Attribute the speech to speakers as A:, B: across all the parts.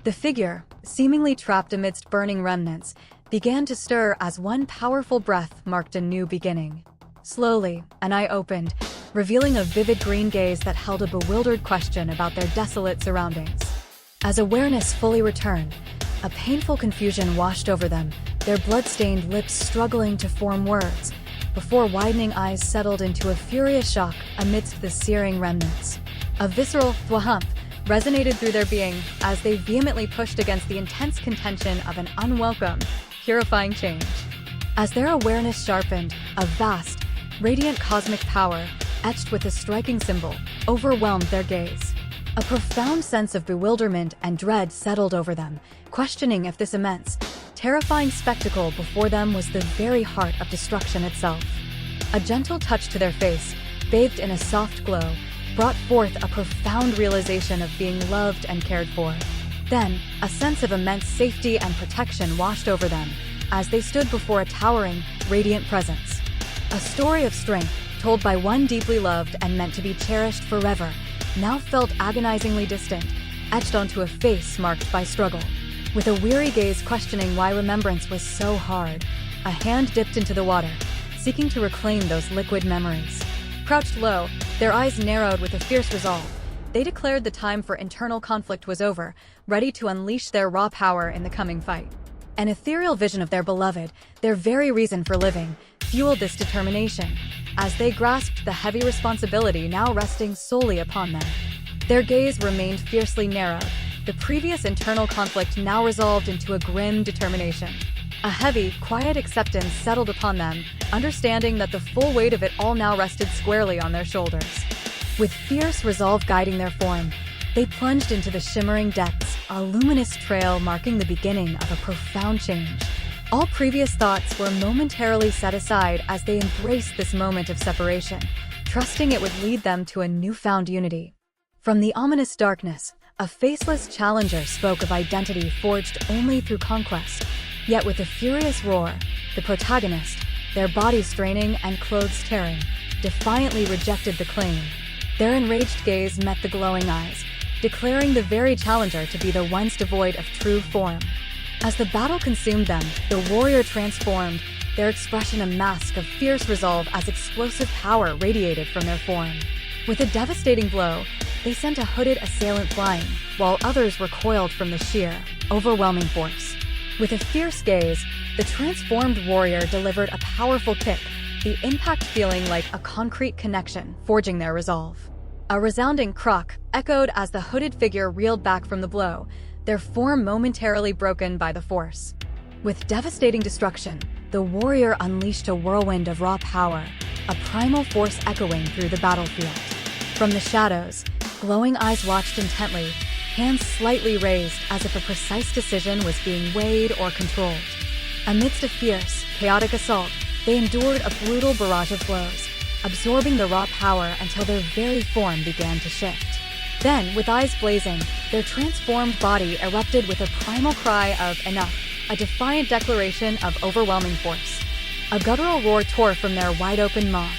A: The figure, seemingly trapped amidst burning remnants, began to stir as one powerful breath marked a new beginning. Slowly, an eye opened, revealing a vivid green gaze that held a bewildered question about their desolate surroundings. As awareness fully returned, a painful confusion washed over them, their blood-stained lips struggling to form words, before widening eyes settled into a furious shock amidst the searing remnants. A visceral thwahump resonated through their being as they vehemently pushed against the intense contention of an unwelcome, purifying change. As their awareness sharpened, a vast, radiant cosmic power, etched with a striking symbol, overwhelmed their gaze. A profound sense of bewilderment and dread settled over them, questioning if this immense, terrifying spectacle before them was the very heart of destruction itself. A gentle touch to their face, bathed in a soft glow, brought forth a profound realization of being loved and cared for. Then, a sense of immense safety and protection washed over them as they stood before a towering, radiant presence. A story of strength, told by one deeply loved and meant to be cherished forever, now felt agonizingly distant, etched onto a face marked by struggle. With a weary gaze questioning why remembrance was so hard, a hand dipped into the water, seeking to reclaim those liquid memories. Crouched low, their eyes narrowed with a fierce resolve, they declared the time for internal conflict was over, ready to unleash their raw power in the coming fight. An ethereal vision of their beloved, their very reason for living, fueled this determination, as they grasped the heavy responsibility now resting solely upon them. Their gaze remained fiercely narrowed, the previous internal conflict now resolved into a grim determination. A heavy, quiet acceptance settled upon them, understanding that the full weight of it all now rested squarely on their shoulders. With fierce resolve guiding their form, they plunged into the shimmering depths, a luminous trail marking the beginning of a profound change. All previous thoughts were momentarily set aside as they embraced this moment of separation, trusting it would lead them to a newfound unity. From the ominous darkness, a faceless challenger spoke of identity forged only through conquest. Yet with a furious roar, the protagonist, their bodies straining and clothes tearing, defiantly rejected the claim. Their enraged gaze met the glowing eyes, declaring the very challenger to be the once devoid of true form. As the battle consumed them, the warrior transformed, their expression a mask of fierce resolve as explosive power radiated from their form. With a devastating blow, they sent a hooded assailant flying, while others recoiled from the sheer, overwhelming force. With a fierce gaze, the transformed warrior delivered a powerful kick, the impact feeling like a concrete connection, forging their resolve. A resounding croak echoed as the hooded figure reeled back from the blow, their form momentarily broken by the force. With devastating destruction, the warrior unleashed a whirlwind of raw power, a primal force echoing through the battlefield. From the shadows, glowing eyes watched intently, hands slightly raised as if a precise decision was being weighed or controlled. Amidst a fierce, chaotic assault, they endured a brutal barrage of blows, absorbing the raw power until their very form began to shift. Then, with eyes blazing, their transformed body erupted with a primal cry of enough, a defiant declaration of overwhelming force. A guttural roar tore from their wide-open maw,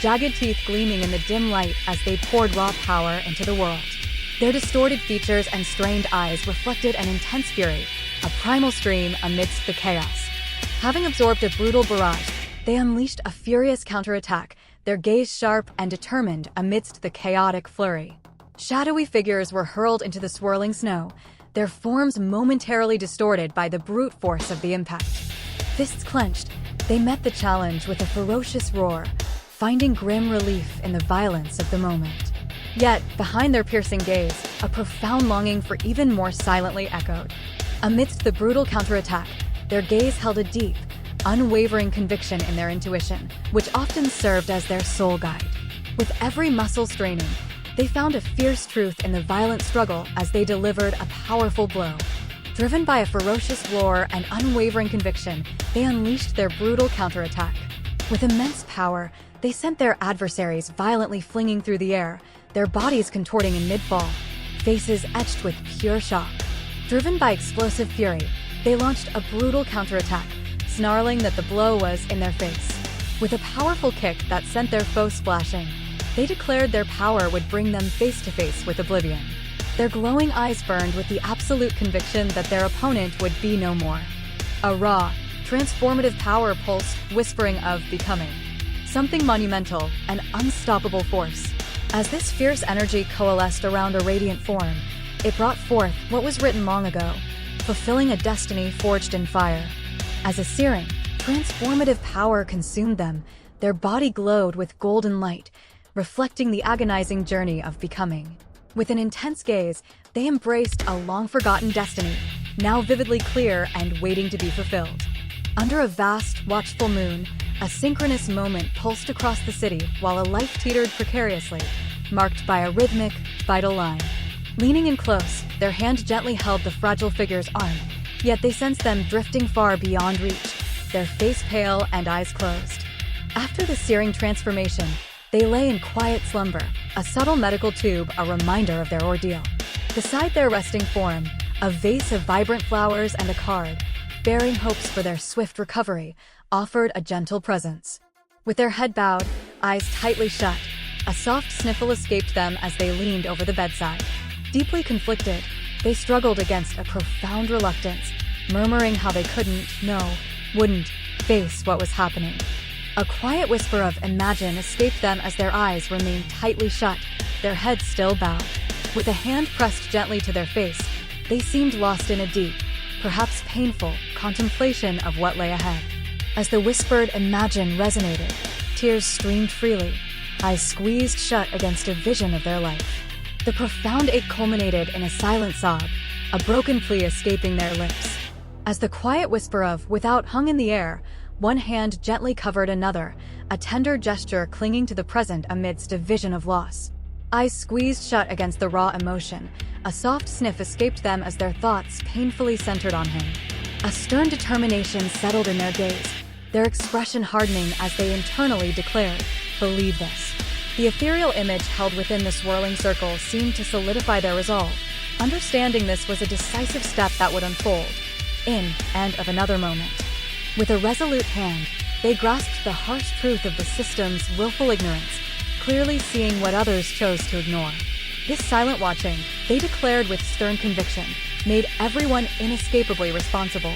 A: jagged teeth gleaming in the dim light as they poured raw power into the world. Their distorted features and strained eyes reflected an intense fury, a primal scream amidst the chaos. Having absorbed a brutal barrage, they unleashed a furious counterattack, their gaze sharp and determined amidst the chaotic flurry. Shadowy figures were hurled into the swirling snow, their forms momentarily distorted by the brute force of the impact. Fists clenched, they met the challenge with a ferocious roar, finding grim relief in the violence of the moment. Yet, behind their piercing gaze, a profound longing for even more silently echoed. Amidst the brutal counterattack, their gaze held a deep, unwavering conviction in their intuition, which often served as their soul guide. With every muscle straining, they found a fierce truth in the violent struggle as they delivered a powerful blow. Driven by a ferocious roar and unwavering conviction, they unleashed their brutal counterattack. With immense power, they sent their adversaries violently flinging through the air, their bodies contorting in mid-fall, faces etched with pure shock. Driven by explosive fury, they launched a brutal counterattack, snarling that the blow was in their face. With a powerful kick that sent their foe splashing, they declared their power would bring them face-to-face with oblivion. Their glowing eyes burned with the absolute absolute conviction that their opponent would be no more. A raw, transformative power pulsed, whispering of becoming. Something monumental, an unstoppable force. As this fierce energy coalesced around a radiant form, it brought forth what was written long ago, fulfilling a destiny forged in fire. As a searing, transformative power consumed them, their body glowed with golden light, reflecting the agonizing journey of becoming. With an intense gaze, they embraced a long-forgotten destiny, now vividly clear and waiting to be fulfilled. Under a vast, watchful moon, a synchronous moment pulsed across the city while a life teetered precariously, marked by a rhythmic, vital line. Leaning in close, their hand gently held the fragile figure's arm, yet they sensed them drifting far beyond reach, their face pale and eyes closed. After the searing transformation, they lay in quiet slumber, a subtle medical tube a reminder of their ordeal. Beside their resting form, a vase of vibrant flowers and a card, bearing hopes for their swift recovery, offered a gentle presence. With their head bowed, eyes tightly shut, a soft sniffle escaped them as they leaned over the bedside. Deeply conflicted, they struggled against a profound reluctance, murmuring how they wouldn't face what was happening. A quiet whisper of "imagine" escaped them as their eyes remained tightly shut, their heads still bowed. With a hand pressed gently to their face, they seemed lost in a deep, perhaps painful, contemplation of what lay ahead. As the whispered "imagine" resonated, tears streamed freely, eyes squeezed shut against a vision of their life. The profound ache culminated in a silent sob, a broken plea escaping their lips. As the quiet whisper of "without" hung in the air, one hand gently covered another, a tender gesture clinging to the present amidst a vision of loss. Eyes squeezed shut against the raw emotion, a soft sniff escaped them as their thoughts painfully centered on him. A stern determination settled in their gaze, their expression hardening as they internally declared, "Believe this." The ethereal image held within the swirling circle seemed to solidify their resolve. Understanding this was a decisive step that would unfold, in and of another moment. With a resolute hand, they grasped the harsh truth of the system's willful ignorance, clearly seeing what others chose to ignore. This silent watching, they declared with stern conviction, made everyone inescapably responsible.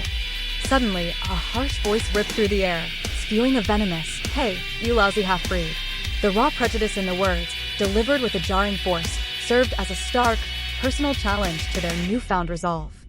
A: Suddenly, a harsh voice ripped through the air, spewing a venomous, "Hey, you lousy half-breed." The raw prejudice in the words, delivered with a jarring force, served as a stark, personal challenge to their newfound resolve.